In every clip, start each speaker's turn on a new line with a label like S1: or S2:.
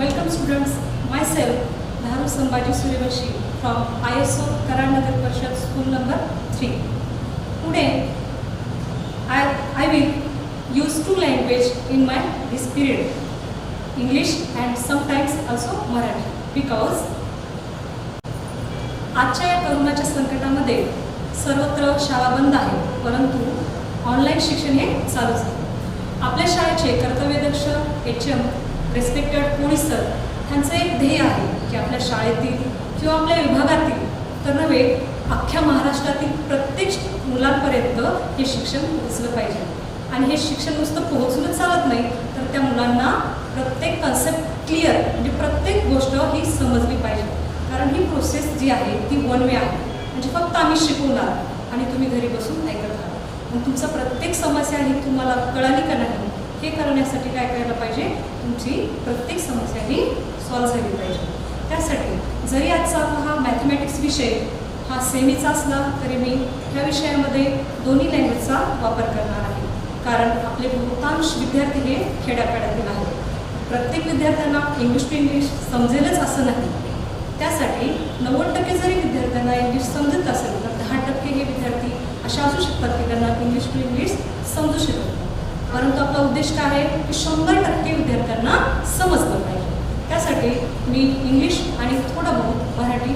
S1: Welcome students, myself Dharu Sambhaji Suryavanshi from ISO Karan Nagar Parishad School number 3. Today I will use two languages in this period, English and sometimes also Marathi, because आजच्या या कोरोनाच्या संकटामध्ये सर्वत्र शाळा बंद आहे, परंतु online शिक्षण हे चालूच आहे. आपल्या शाळेचे कर्तव्यदक्ष HM रिस्पेक्टेड पोलीस सर यांचं एक ध्येय आहे की आपल्या शाळेतील किंवा आपल्या विभागातील तर नव्हे अख्ख्या महाराष्ट्रातील प्रत्येक मुलांपर्यंत हे शिक्षण पोहोचलं पाहिजे. आणि हे शिक्षण नुसतं पोहोचूनच चालत नाही, तर त्या मुलांना प्रत्येक कन्सेप्ट क्लिअर म्हणजे प्रत्येक गोष्ट ही समजली पाहिजे. कारण ही प्रोसेस जी आहे ती वन वे आहे, म्हणजे फक्त आम्ही शिकवणार आणि तुम्ही घरी बसून ऐकत राहा. मग तुमचा प्रत्येक समस्या ही तुम्हाला कळाली का नाही हे करण्यासाठी काय करायला पाहिजे, तुमची प्रत्येक समस्या ही सॉल्व झाली पाहिजे. त्यासाठी जरी आजचा हा मॅथमॅटिक्स विषय हा सेमीचा असला तरी मी ह्या विषयामध्ये दोन्ही लँग्वेजचा वापर करणार आहे. कारण आपले बहुतांश विद्यार्थी हे खेड्यापाड्यातील आहेत. प्रत्येक विद्यार्थ्यांना इंग्लिश टू इंग्लिश समजेलच असं नाही. त्यासाठी 90% जरी विद्यार्थ्यांना इंग्लिश समजत असेल तर 10% हे विद्यार्थी अशा असू शकतात की त्यांना इंग्लिश टू इंग्लिश समजू शकत. परंतु आपला उद्देश काय आहे की 100% विद्यार्थ्यांना समजलं पाहिजे. त्यासाठी मी इंग्लिश आणि थोडं बहुत मराठी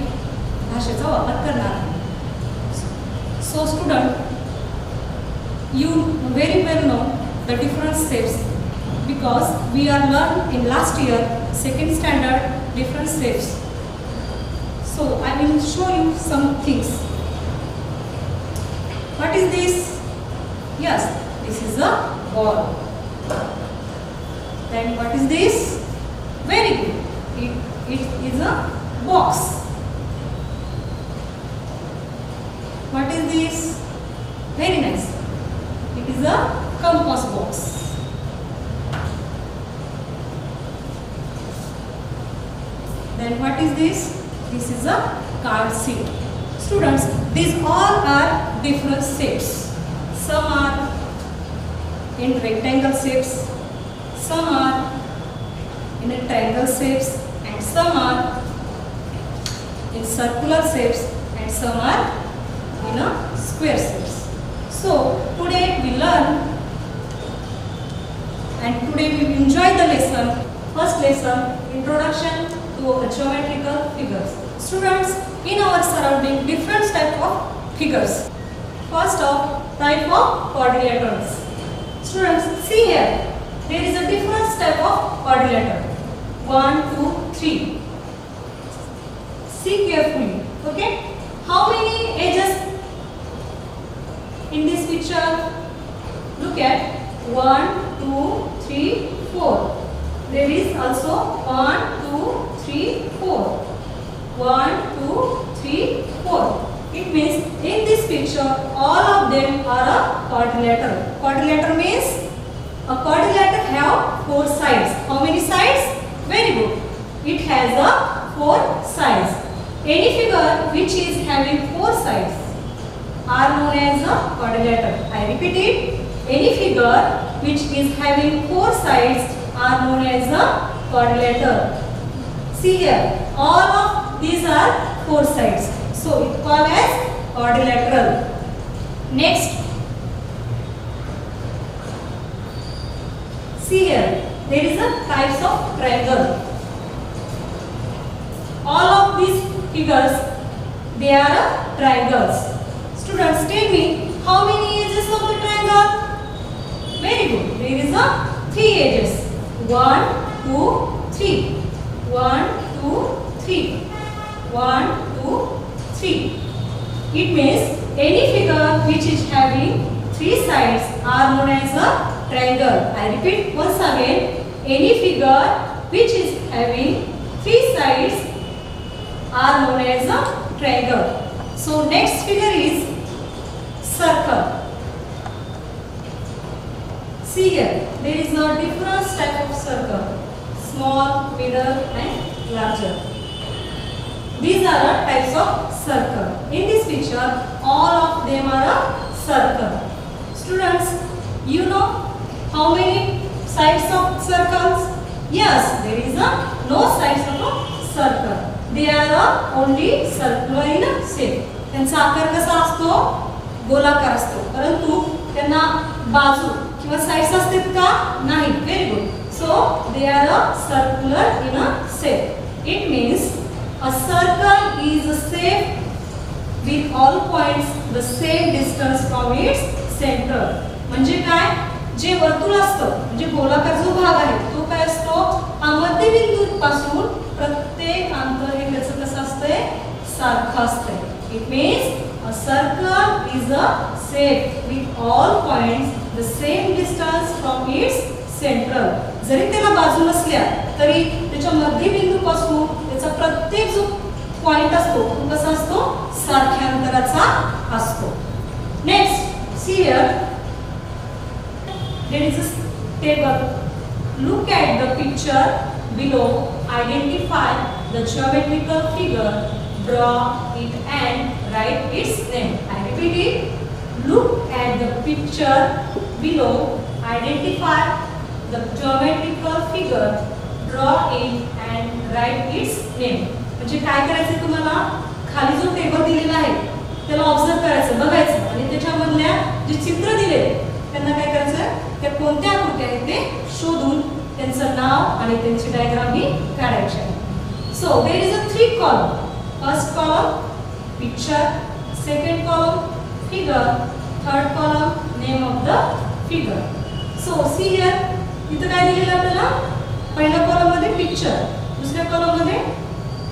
S1: भाषेचा वापर करणार आहे. So student, you very well know the different steps because we are learned in last year second standard different steps. So I will show you some things. What is this? Yes, this is a ball. Then what is this? Very good. It is a box. What is this? Very nice. It is a compass box. Then what is this? This is a card sheet. Students, these all are different shapes. Some are in rectangle shapes, some are in a triangle shapes, and some are in circular shapes, and some are in a square shapes. So today we learn and today we will enjoy the lesson. First lesson, introduction to geometrical figures. Students, in our surrounding different type of figures. First of type of quadrilaterals. Students, see here, there is a different type of quadrilateral. 1, 2, 3. See carefully. Okay? How many edges in this picture? Look at 1, 2, 3, 4. There is also 1, 2, 3, 4. 1, 2, 3, 4. It means in this picture all of them are a quadrilateral. Quadrilateral means a quadrilateral have 4 sides. How many sides? Very good. It has a 4 sides. Any figure which is having 4 sides are known as a quadrilateral. I repeat it. Any figure which is having 4 sides are known as a quadrilateral. See here, all of these are 4 sides. So it called as quadrilateral. Next, see here, there is a types of triangle. All of these figures, they are triangles. Students, tell me how many edges of the triangle? Very good. There is a 3 edges. 1, 2, 3. 1, 2, 3. 1, 2, 3. It means any figure which is having 3 sides are known as a triangle. I repeat once again. Any figure which is having 3 sides are known as a triangle. So next figure is circle. See here, there is a different type of circle, small, middle and larger. These are types of circle. In this picture, all of them are a circle. Students, you know how many sides of circles? Yes, there is a no sides of a circle. They are only circular in shape. त्यांचा आकार कसा असतो? गोलाकार असतो. परंतु त्यांना बाजू किंवा साइड्स असतात का? नाही. Very good. So they are circular in a shape. It means a circle is a shape with all points the same distance from its center. म्हणजे काय? जे वर्तुळ असतं म्हणजे गोलाकार जो भाग आहे तो काय असतो? हा मध्यबिंदूपासून प्रत्येक अंतर हे त्याचं कसं असतंय? सारखं असतंय. It means a circle is a shape with all points the same distance from its center. जरी त्याला बाजू नसल्या तरी त्याच्या मध्यबिंदूपासून त्याचा प्रत्येक जो पॉइंट असतो तो कसा असतो? सारख्या अंतराचा असतो. Next see here there is a table. Look at the picture below. Identify the geometrical figure, draw it and write its name. I repeat it. Look at the picture below. Identify the geometrical figure, draw it and write its name. म्हणजे काय करायचं तुम्हाला? खाली जो table दिलेला आहे त्याला observe करायचं, बघायचं आणि त्याच्यामधल्या जे चित्र दिले त्यांना काय करायचं? त्या कोणत्या आकृती आहेत ते शोधून त्यांचं नाव आणि त्यांची डायग्राम ही काढायची आहे. So there is a 3 column. First column picture, second column figure, third column name of the figure. So see here इथं काय दिलेलं आपल्याला? पहिल्या कॉलम मध्ये पिक्चर, दुसऱ्या कॉलम मध्ये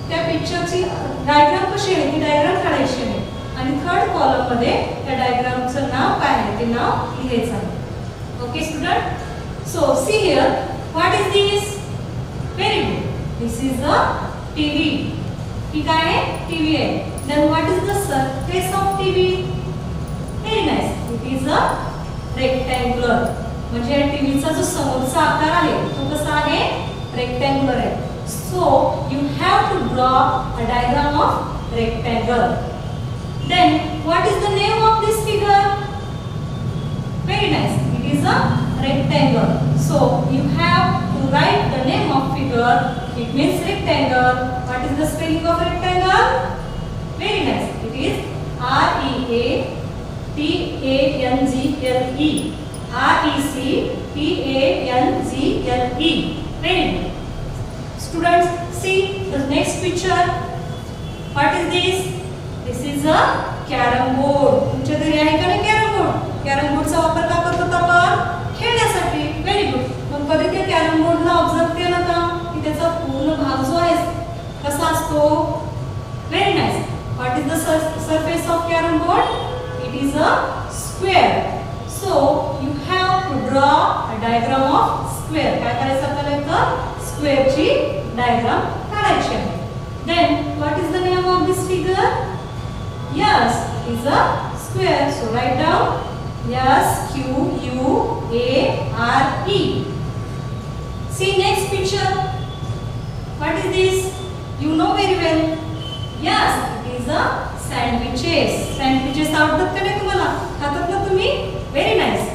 S1: त्या पिक्चरची डायग्राम कशी आहे ती डायग्राम काढायची आहे आणि थर्ड कॉलम मध्ये त्या डायग्रामचं नाव काय आहे ते नाव लिहायचं आहे. Okay student. So see here what is this? Very good. This is a TV. ही काय आहे? टीव्ही आहे. Then what is the surface of TV? Very nice. It is a rectangular. म्हणजे टीव्हीचा जो समोरचा आकार आहे तो कसा आहे? रेक्टँग्युलर आहे. So you have to draw a diagram of rectangle. Then what is the name of this figure? Very nice. It is a rectangle. So you have to write the name of figure. It means rectangle. What is the spelling of rectangle? Very nice. It is R-E-A-T-A-N-G-L-E. R-E-C-T-A-N-G-L-E. Very good. Students, see the next picture. What is this? This is a carrom board. तुमच्या घरी आहे का नाही carrom board? Carrom बोर्डचा वापर का करतो आपण? खेळण्यासाठी. Very good. मग कधी त्या कॅरम बोर्डला ऑब्झर्व केलं का की त्याचा पूर्ण भाग जो आहे कसा असतो? Very nice. What is the surface of carrom board? It is a square. So you have to draw a diagram of square. काय करायचं आपल्याला? इथं स्क्वेअरची डायग्राम काढायची आहे. Then what is the name of this figure? Yes, it is a square. So write down S-Q-U-A-R-E. See next picture. What is this? You know very well. Yes, it is a sandwiches. Sandwiches आवडतात का नाही तुम्हाला? खातात ना तुम्ही? Very nice.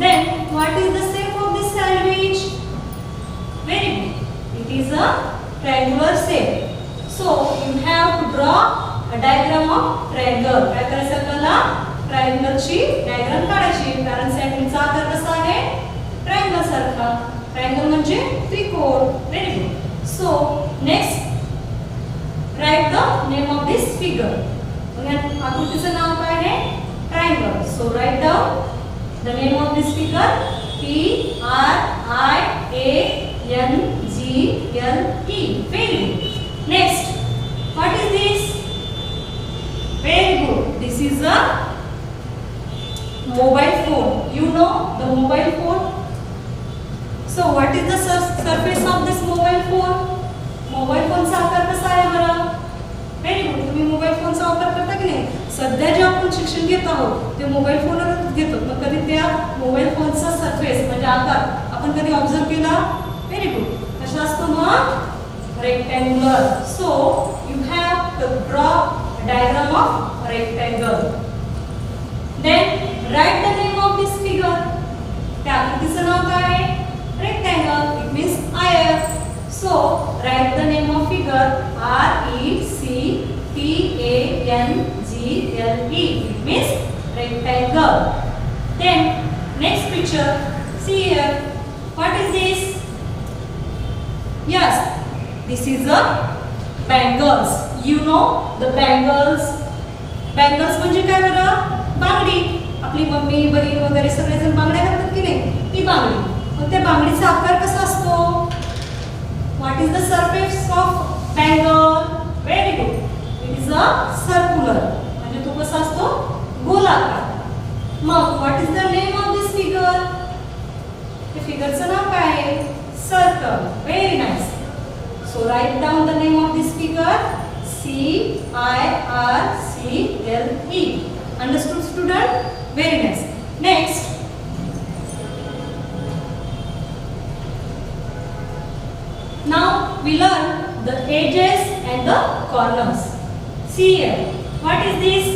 S1: Then what is the shape of this sandwich? Very good. It is a triangular shape. So you have to draw a diagram of triangle. काय करायचं आपल्याला? ट्रायंगलची डायग्राम काढायची. कारण सँडविचचा आकार कसा आहे? ट्रायंगल सारखा. ट्रायंगल म्हणजे त्रिकोण. Very good. So next write the name of this figure. आकृतीचं नाव काय आहे? Triangle. So write down the name of this figure. T-R-I-A-N-G-L-E. Very good. Next, what is this? Very good. This is a mobile phone. You know the mobile phone? So what is the surface of this mobile phone? Mobile phone चा आकार कसा आहे बरं? Very good. तुम्ही mobile फोनचा वापर करता की नाही? सध्या जे आपण शिक्षण घेत आहोत ते मोबाईल फोनवरच घेतो. मग कधी त्या मोबाईल फोनचा सरफेस म्हणजे आकार आपण कधी ऑब्झर्व केला? Very good. कसा असतो मग? Rectangular. So you have to draw a diagram of rectangle. Then write the name of this figure. त्या आकृतीचं नाव काय आहे? Rectangle. It means आयत. So write bangle. Then next picture, see here. What is this? Yes, this is a bangles. You know the bangles. Bangles म्हणजे काय बरं? बांगडी. आपली mummy बहीण वगैरे सगळेजण बांगड्या घालतात की नाही? ती बांगडी. मग त्या बांगडीचा आकार कसा असतो? What is the surface of bangle? Very good. It is a circular. म्हणजे तो कसा असतो? गोलाकार. मग what is the name of this figure? त्या फिगरचं नाव काय आहे? Circle. Very nice. So write down the name of this figure. CIRCLE. Understood, student? Very nice. Next. Now we learn the edges and the corners. See here. What is this?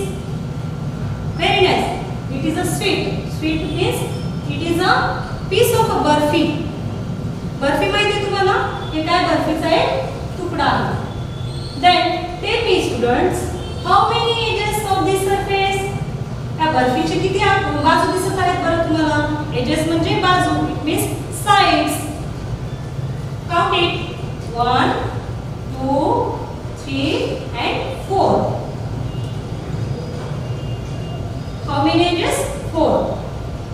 S1: Very nice. It is a sweet. Sweet means it is a piece of a burfi. Barfi माहिती आहे तुम्हाला? हे काय बर्फीचा एक तुकडा आहे. Then tell me students, how many edges of this surface? या बर्फीचे किती बाजू दिसत आहेत बरं तुम्हाला? Edges म्हणजे बाजू. It means sides. Count it. 1, 2, 3 and 4. How many edges? 4.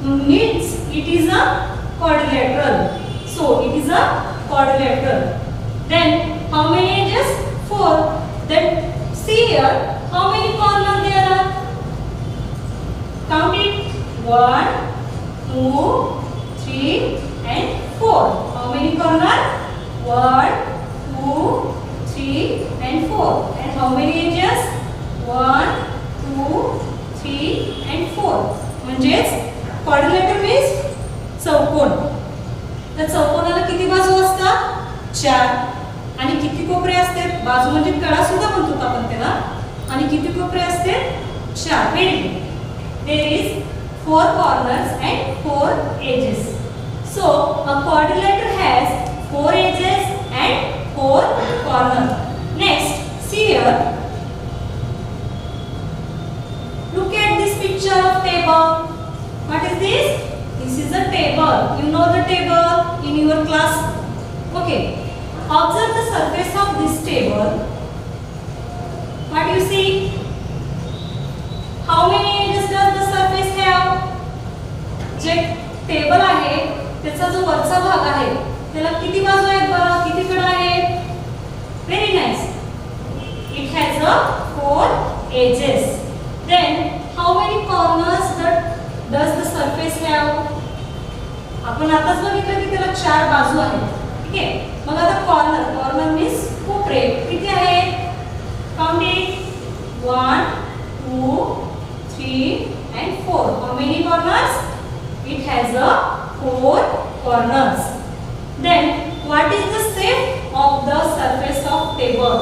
S1: Means it is a quadrilateral. So it is a quadrilateral. Then how many edges? 4. Then see here, how many corners there are? Count it. 1, 2, 3 and 4. How many corners? 1, 2, 3 and 4. And how many edges? 1, 2, 3 and 4. म्हणजेच quadrilateral means चौकोन. त्या चौकोनाला किती बाजू असतात? 4. आणि किती कोपरे असतात? बाजू म्हणजे कडा सुद्धा म्हणतो आपण त्याला. आणि किती कोपरे असतात? 4. Very good. There is 4 corners and 4 edges. So a quadrilateral has 4 edges and 4 corners. Next, see here. Look at this picture of table. What is this? This is a table. You know the table in your class. Okay. Observe the surface of this table. What do you see? How many edges does the surface have? J table आहे त्याचा जो वरचा भाग आहे त्याला किती बाजू आहेत बरं? किती कडा आहेत? Very nice. It has a 4 edges. Then how many corners does the surface have? आपण आताच बघितलं की त्याला 4 बाजू आहेत. ठीक आहे. मग आता कॉर्नर मीन्स कोपरे किती आहेत? Count it. 1, 2, 3 and 4. How many corners? It has a 4 corners. Then what is the shape of the surface of table?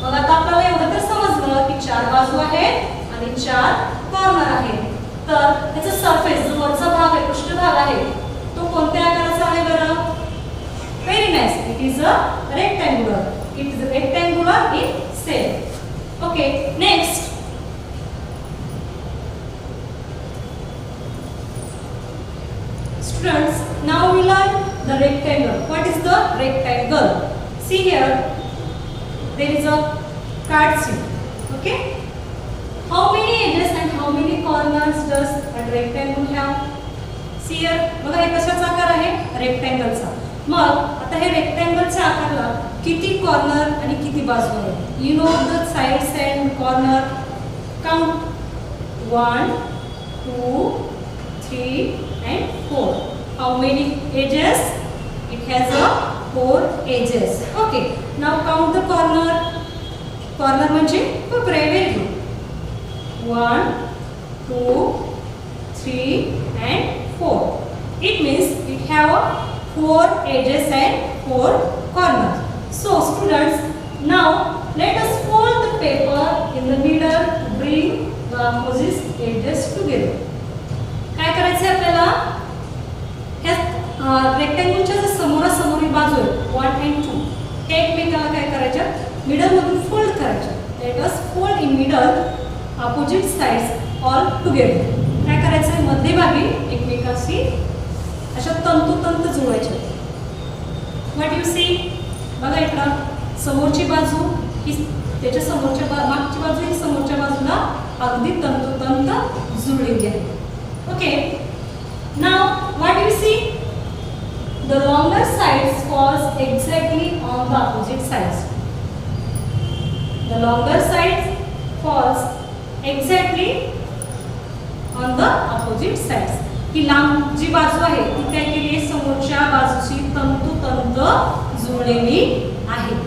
S1: मग आता आपल्याला एवढं तर समजलं की 4 बाजू आहेत आणि 4 कॉर्नर आहेत. तर त्याचा सरफेस जो वरचा भाग आहे, पृष्ठभाग आहे, तो कोणत्या आकाराचा आहे बरं? Very nice. It is a rectangular. It is rectangular in shape. Okay. Next. Students, now we learn the rectangle. What is the rectangle? See here. There is a card sheet. Okay. How many edges and how many corners does a rectangle have? See here. बघा हे कशाचा आकार आहे? रेक्टँगलचा. मग आता हे रेक्टँगलच्या आकाराला किती corner आणि किती बाजू आहेत? You know the sides and corner. Count. 1, 2, 3 and 4. How many edges? It has a 4 edges. Okay. Now count the corner. Corner म्हणजे कोपरे. Very good. 1, 2, 3 and 4. It means it have a 4 edges and 4 corners. So students, now let us fold the paper in the middle to bring the opposite edges together. काय करायचं आहे आपल्याला? ह्या रेक्टँगलच्या समोरासमोरील बाजू 1 and 2 हे एकमेकाला काय करायचं? मिडल मधून फोल्ड करायचं. Let us fold in middle opposite sides all together. काय करायचंय, मध्यभागी एकमेकाशी अशा तंतोतंत जुळवायचे. व्हॉट यू सी, बघा इकडं समोरची बाजू ही त्याच्या समोरच्या मागची बाजू ही समोरच्या बाजूला अगदी तंतोतंत जुळलेली आहे. ओके, नाव what you see, the longer sides falls exactly on the opposite sides. The longer sides falls exactly on the opposite sides. ही लांब जी बाजू आहे ती काय केली आहे, समोरच्या बाजूशी तंतोतंत जुळलेली आहे.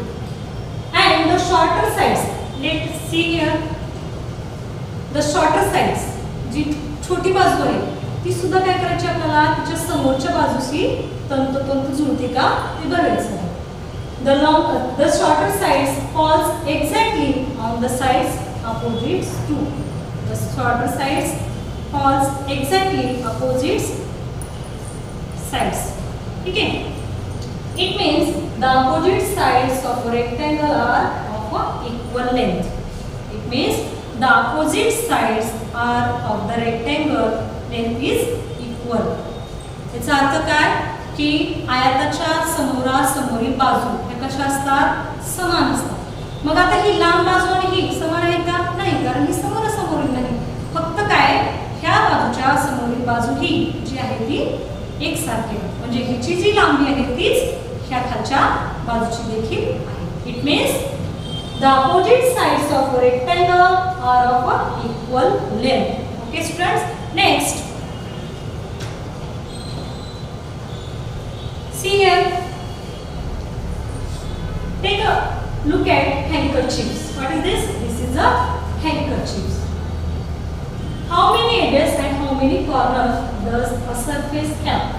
S1: And the shorter sides, let's see here, the shorter sides, जी छोटी बाजू आहे ती सुद्धा काय करायची आपल्याला, तिच्या समोरच्या बाजूशी तंतोतंत जुळते का ते बघायचं आहे. The shorter sides falls exactly on the sides opposite to. The shorter sides falls exactly opposite sides. ठीक है? It means the opposite sides of a rectangle are of equal length. It means the opposite sides are of the rectangle length is equal. याचा अर्थ काय की आयताच्या समोरासमोरील बाजू ह्या कशा असतात, समान असतात. मग आता ही लांब बाजू आणि ही समान आहे का, नाही, कारण ही समोरासमोरील नाही. फक्त काय, ह्या बाजूच्या समोरील बाजू ही जी आहे ती एकसारखी आहे, म्हणजे हिची जी लांबी आहे तीच ह्या खालच्या बाजूची देखील आहे. It means the opposite sides of a rectangle are of a equal length. Okay students, next see here, take a look at handkerchiefs. What is this? This is a handkerchiefs. How many edges and how many corners does a surface have?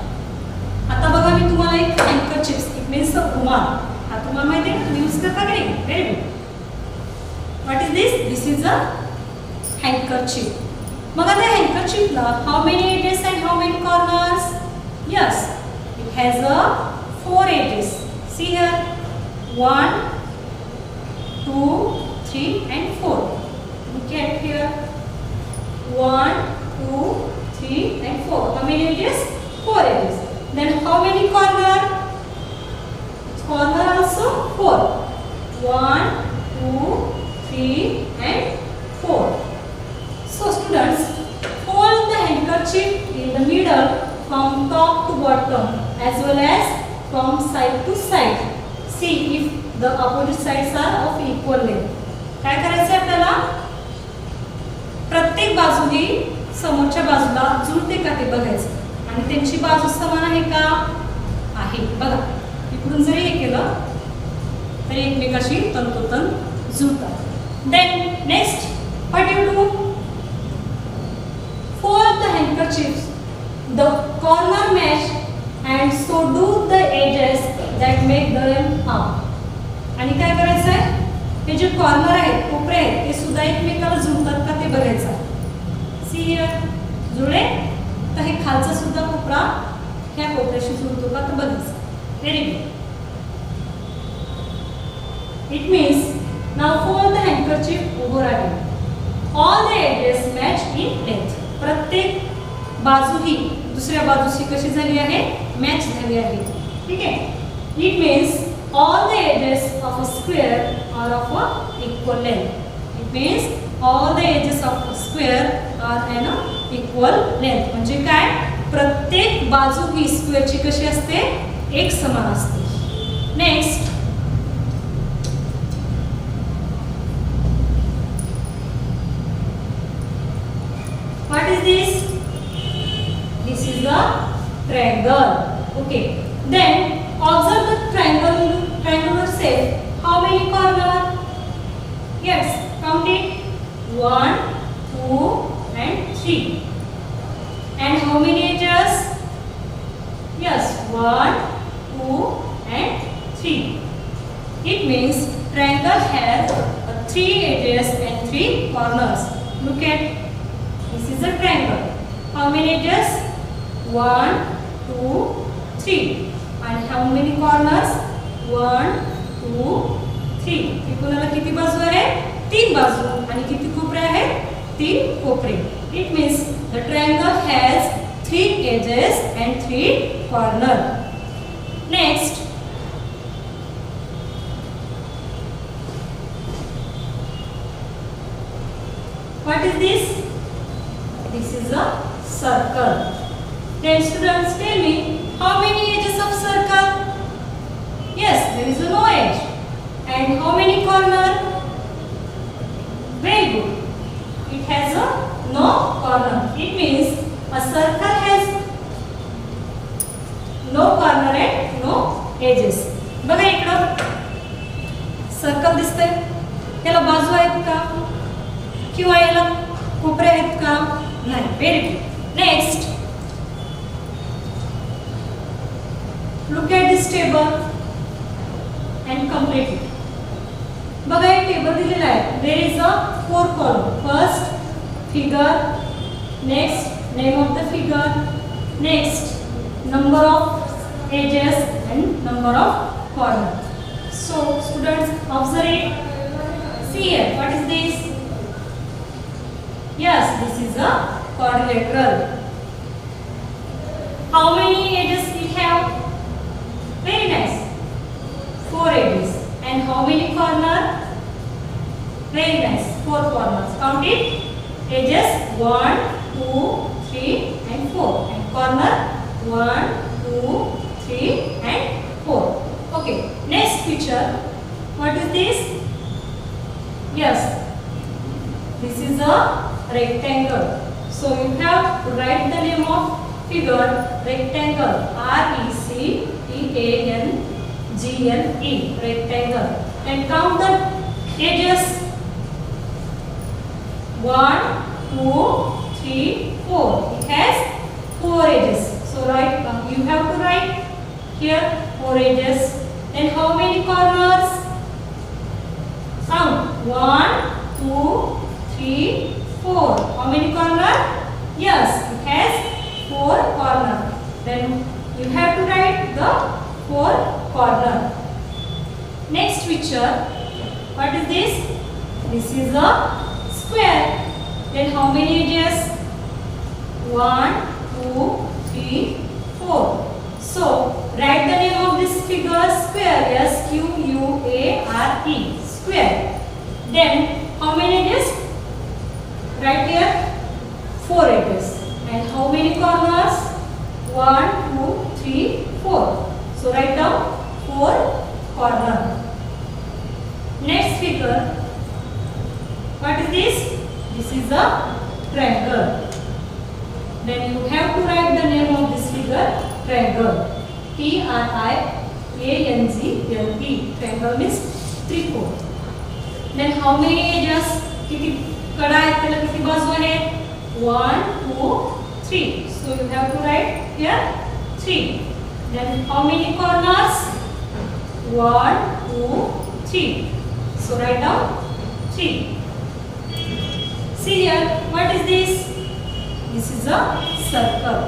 S1: आता बघा मी तुम्हाला एक handkerchiefs, it means a रुमाल. हा तुम्हाला माहिती आहे, तुम्ही यूज करता की नाही? Very good. What is this? This is a handkerchief. मग आता handkerchief La how many edges and how many corners? Yes. It has a 4 edges. See here, 1, 2, 3 and 4. Look at here, 1, 2, 3 and 4. How many edges? 4 edges. Then how many corner? Corner also 4. 1, 2, 3 and 4. So students, fold the handkerchief in the middle from top to bottom as well as from side to side. See if the opposite sides are of equal length. काय करायचं आपल्याला, प्रत्येक बाजू ही समोरच्या बाजूला जुळते का ते बघायचं आणि त्यांची बाजू समान आहे का, आहे. बघा इकडून जरी हे केलं तरी एकमेकाशी तंतोतंत जुळतात. Then next, what you do? Fold the handkerchiefs. The corner match and so do the edges that make them up. आणि काय करायचं आहे, हे जे कॉर्नर आहेत, कोपरे आहेत, ते सुद्धा एकमेकाला जुळतात का ते बघायचं. सी हियर, जुळले तर हे खालचा सुद्धा कोपरा ह्या कोपऱ्याशी जुळतो का तर बघायचं. Very good. It means now fold the handkerchief उभं राहील. All the edges match in length. प्रत्येक बाजू ही दुसऱ्या बाजूशी कशी झाली आहे, मॅच झाली आहे. ठीक आहे. It means all the edges of a square are of a equal length. It means all the edges of a square are an equal length. म्हणजे काय, प्रत्येक बाजू ही स्क्वेअरची कशी असते, एक समान असते. Next, what is this? This is a triangle. Okay. Then observe the triangular shape. How many corners? Yes, count it. 1, 2 and 3. And how many edges? Yes, 1, 2 and 3. It means triangle has 3 edges and 3 corners. Look at, this is a triangle. How many edges? 1, 2, 3. And how many corners? 1, 2, 3. त्रिकोणाला किती बाजू आहे? 3 बाजू. आणि किती कोपरे आहेत? 3 कोपरे. It means The triangle has 3 edges and 3 corners. Next, what is this? This is a circle. Then students, tell me, how many edges of circle? Yes, there is no edge. And how many corners? Very good. It has a no corner. It means a circle has no corner and no edges. बघा इकडं circle दिसतंय. याला बाजू आहेत का? किंवा याला कोपरे आहेत का? नाही. Very good. Next, look at this table and complete it. बघा एक टेबल दिलेला आहे. There is a 4 column. First figure, next name of the figure, next number of edges and number of corners. So students, observe it. See here, what is this? Yes, this is a quadrilateral. How many edges it have? Very nice. 4 edges. And how many corners? Very nice. 4 corners. Count it. Edges 1, 2, 3 and 4. And corner 1, 2, 3 and 4. Okay. Next picture. What is this? Yes. This is a rectangle. So you have to write the name of figure rectangle. RECTANGLE. Rectangle. And count the edges. 1, 2, 3, 4. It has 4 edges. So you have to write here 4 edges. Then how many corners? Count. 1, 2, 3, 4. How many corners? Yes, it has 4 corners. Then you have to write the 4 corners. Next picture. What is this? This is a square. Then how many edges? 1, 2, 3, 4. So write the name of this figure square. SQUARE. Square. Then how many edges? Right here 4 edges. And how many corners? 1, 2, 3, 4. So write down 4 corners. Next figure. What is this? This is a triangle. Then you have to write the name of this figure triangle. TRIANGLE. Triangle means त्रिकोण. Then how many edges? किती कडा आहेत त्याला किती बाजू आहेत? 1, 2, 3. So you have to write here 3. Then how many corners? 1, 2, 3. So write down 3. See here, what is this? This is a circle.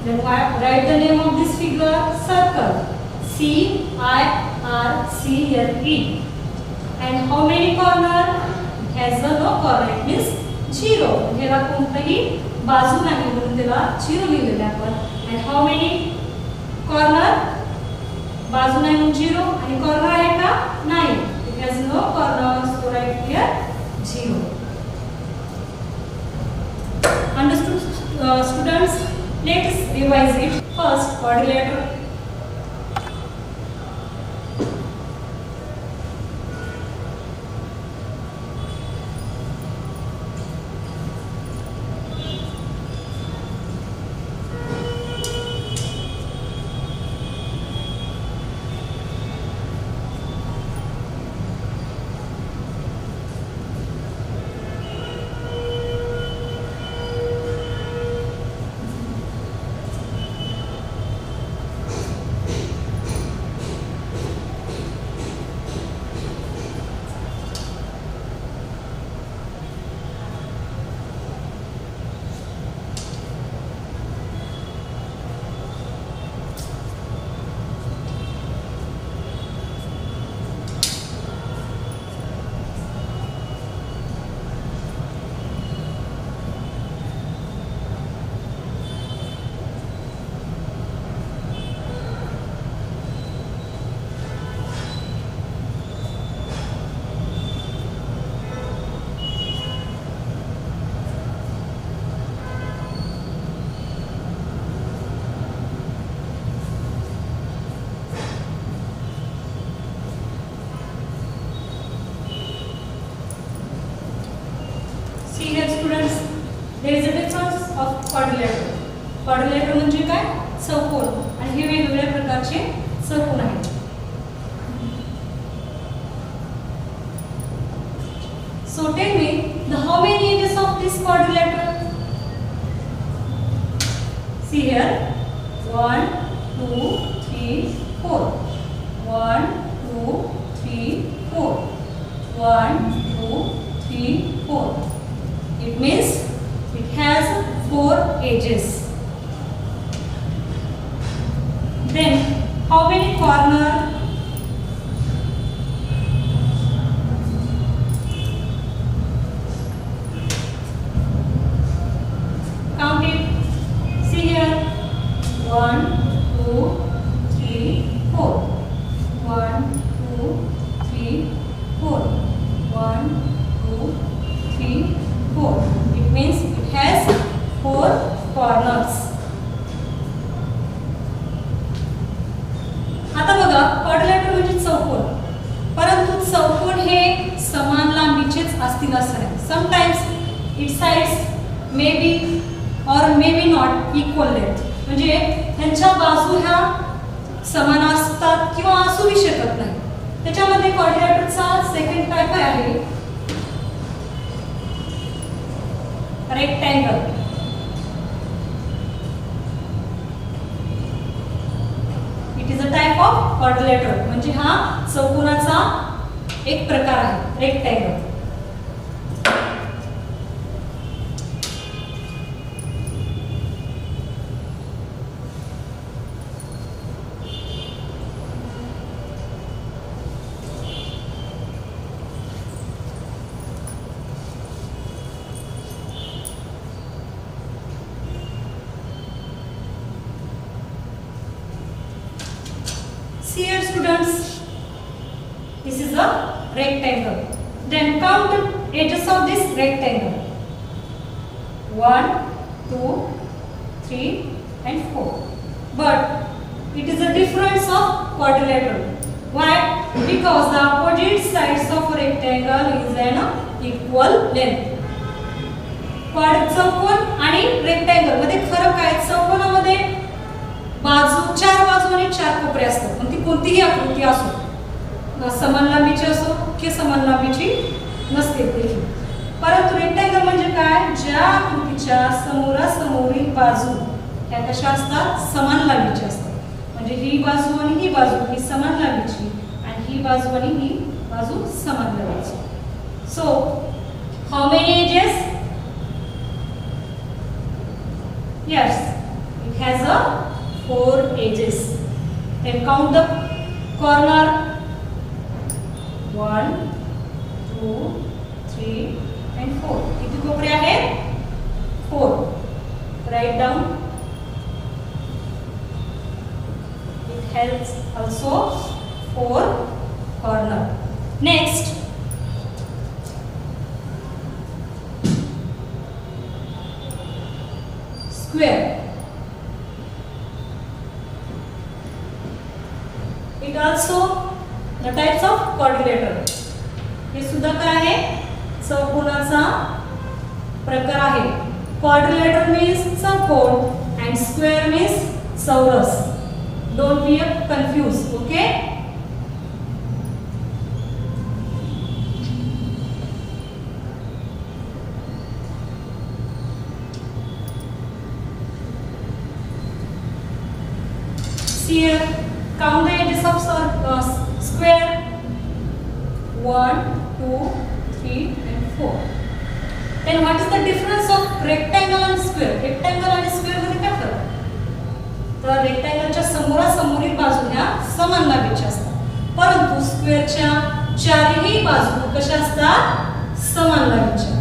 S1: Then write the name of this figure circle. CIRCLE. And how many corners? It has a no corner. It means 0. ह्याला कोणताही बाजू नाही म्हणून त्याला 0 लिहिलेलं आहे आपण. And how many corner? बाजू नाही म्हणून 0. आणि corner आहे का? नाही. It has no corner. So write here 0. Understood, students? Let us revise it. First, quadrilateral. Of quadrilateral. Quadrilateral म्हणजे काय? चौकोन. आणि हे वेगवेगळ्या प्रकारचे चौकोन आहेत. So tell me the how many edges of this quadrilateral? See here, 1, 2, 3, 4. 1, 2, 3, 4. 1, 2, 3, 4. It means it has 4 edges. Then how many corner? Count it. See here. 1, 2, 3, 4. 1, 2, 3, 4. 1, 2, 3, 4. It means it has 4 corners. आता बघा, क्वाड्रिलेटरल म्हणजे चौकोन. परंतु चौकोन हे समान लांबीचेच असतील असं नाही. Sometimes its sides may be or may be not equal length. म्हणजे त्यांच्या बाजू ह्या समान असतात किंवा असूही शकत नाही. त्याच्यामध्ये क्वाड्रिलेटरचा सेकंड टाइप आहे rectangle. It is a type of quadrilateral. म्हणजे हा चौकोनाचा एक प्रकार आहे, rectangle. Here students, this is a rectangle. Then count the edges of this rectangle. 1, 2, 3 and 4. But it is a difference of quadrilateral. Why? Because the opposite sides of a rectangle is an equal length. चौकोन आणि rectangle मध्ये फरक काय? चौकोनामध्ये बाजू 4 बाजू आणि 4 कोपरे असतात. पण ती कोणतीही आकृती असो, समान लांबीची असो की समान लांबीची नसते देखील. परंतु रेक्टँगल म्हणजे काय? ज्या आकृतीच्या समोरासमोरील बाजू ह्या कशा असतात? समान लांबीच्या असतात. म्हणजे ही बाजू आणि ही बाजू ही समान लांबीची आणि ही बाजू आणि ही बाजू समान लांबीची. So how many edges? Yes, it has a 4 edges. Then count the corner. 1, 2, 3 and 4. किती कोपरे आहेत? 4. Write down. It has also 4 corner. Next, square. It also the types of quadrilateral. हे सुद्धा काय आहे? चौकोनाचा प्रकार आहे. Quadrilateral means चौकोन and square means चौरस. Don't be confused, okay? See here. Count the edges of square. 1, 2, 3 and 4. Then what is the difference of rectangle and square? Rectangle and square मध्ये काय फरक? तर रेक्टँगलच्या समोरासमोरील बाजू ह्या समान लांबीच्या असतात. परंतु स्क्वेअरच्या चारही बाजू कशा असतात? समान लांबीच्या.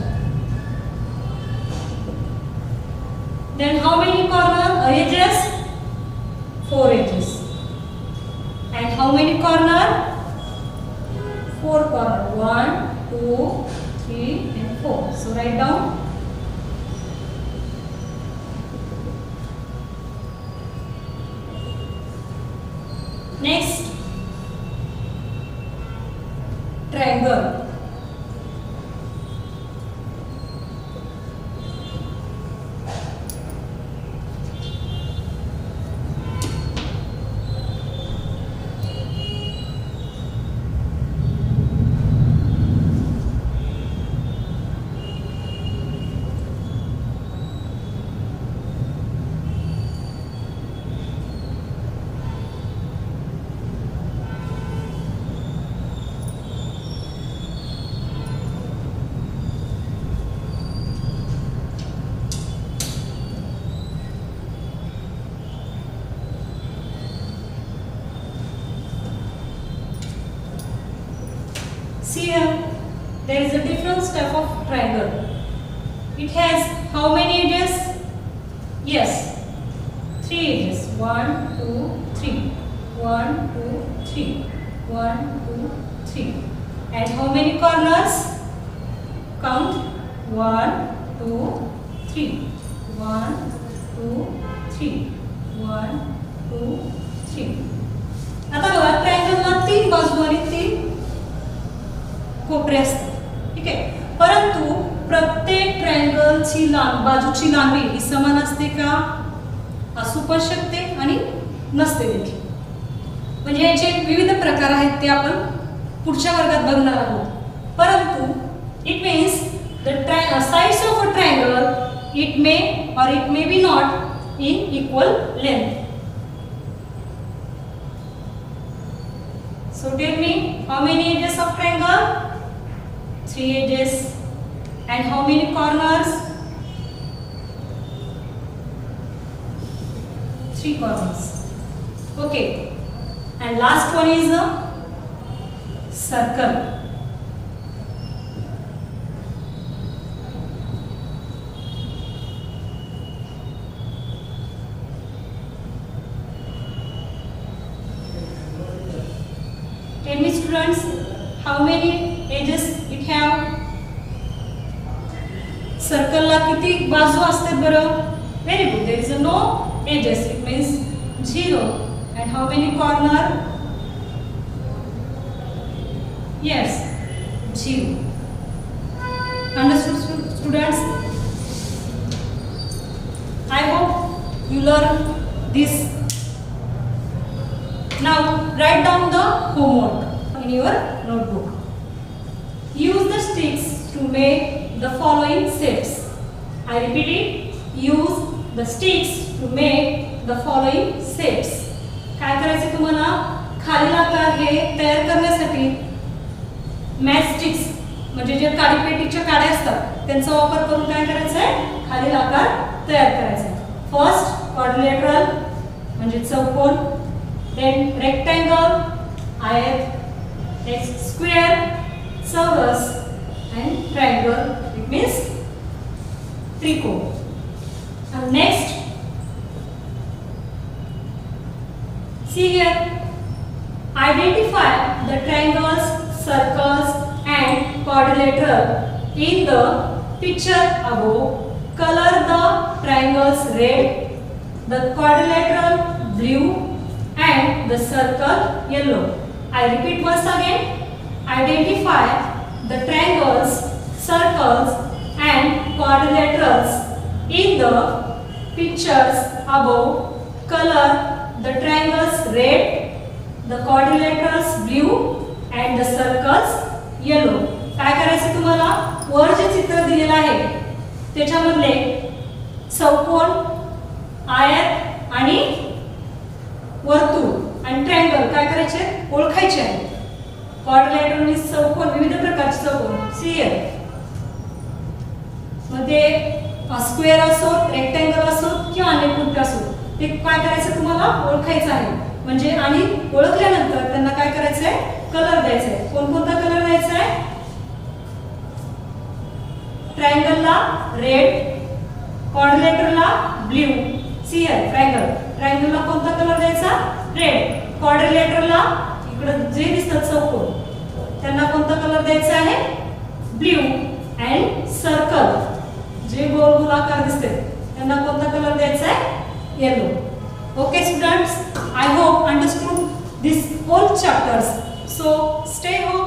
S1: Then how many corner edges? 4 edges. And how many corner? 4 corner. 1, 2, 3 and 4. So write down. Next, triangle. See here, there is a different type of triangle. It has how many edges? Yes, 3 edges. 1, 2, 3. 1, 2, 3. 1, 2, 3. And how many corners? Count. 1, 2, 3. 1, 2, 3. 1, 2, 3. आता बघा, ट्रायंगलला 3 बाजू आणि 3 कोपरे असतात. ठीक आहे, परंतु प्रत्येक ट्रायंगलची बाजूची लांबी ही समान असते का? असू पण शकते आणि नसते देखील. म्हणजे याचे विविध प्रकार आहेत ते आपण पुढच्या वर्गात बघणार आहोत. परंतु it means the sides of a triangle it may or it may be not in equal length. So tell me, how many edges of triangle? 3 edges. And how many corners? 3 corners. Okay. And last one is a circle. Tell me students, how many edges it have? Circle ला किती बाजू असतात बरं? Very good. There is no edges. It means 0. And how many corner? Yes, 0. Understood students? I hope you learn this. Now write down the homework in your notebook. Use the sticks to make the following shapes. I repeat it. Use the sticks to make the following shapes. काय करायचे तुम्हाला? खालील आकार हे तयार करण्यासाठी match sticks म्हणजे जे काडीपेटीच्या काड्या असतात त्यांचा वापर करून काय करायचं आहे? खालील आकार तयार करायचा आहे. फर्स्ट क्वाड्रिलेटरल म्हणजे चौकोन, then rectangle, आयत, next square, चौरस and triangle. It means त्रिकोण. And next, see here, identify the triangles, circles and quadrilateral in the picture above. Color the triangles red, the quadrilateral blue and the circle yellow. I repeat once again. Identify the triangles, circles and quadrilaterals in the pictures above. Color the triangles red, the quadrilaterals blue and the circles yellow. काय करायचं तुम्हाला? वर जे चित्र दिलेलं आहे त्याच्यामधले चौकोन, आयत आणि वर्तुळ आणि ट्रायंगल काय करायचे? ओळखायचे आहे. क्वाड्रिलेटरल म्हणजे चौकोन, विविध प्रकारचे चौकोन. सी हियर, मग ते स्क्वेअर असो, रेक्टँगल असो किंवा अन्य कोणते असो, ते काय करायचं तुम्हाला? ओळखायचं आहे. म्हणजे आणि ओळखल्यानंतर त्यांना काय करायचं आहे? कलर द्यायचा आहे. कोणकोणता कलर द्यायचा आहे? ट्रायंगलला रेड, क्वाड्रिलेटरला ब्ल्यू. सी हियर, ट्रायंगलला कोणता कलर द्यायचा? रेड. क्वाड्रिलेटरला इकडे जे दिसतात चौकोन त्यांना कोणता कलर द्यायचा आहे? ब्ल्यू. अँड सर्कल जे गोल गोलाकार दिसते त्यांना कोणता कलर द्यायचा आहे? Yellow. Okay students, I hope understood this whole chapters. So stay home.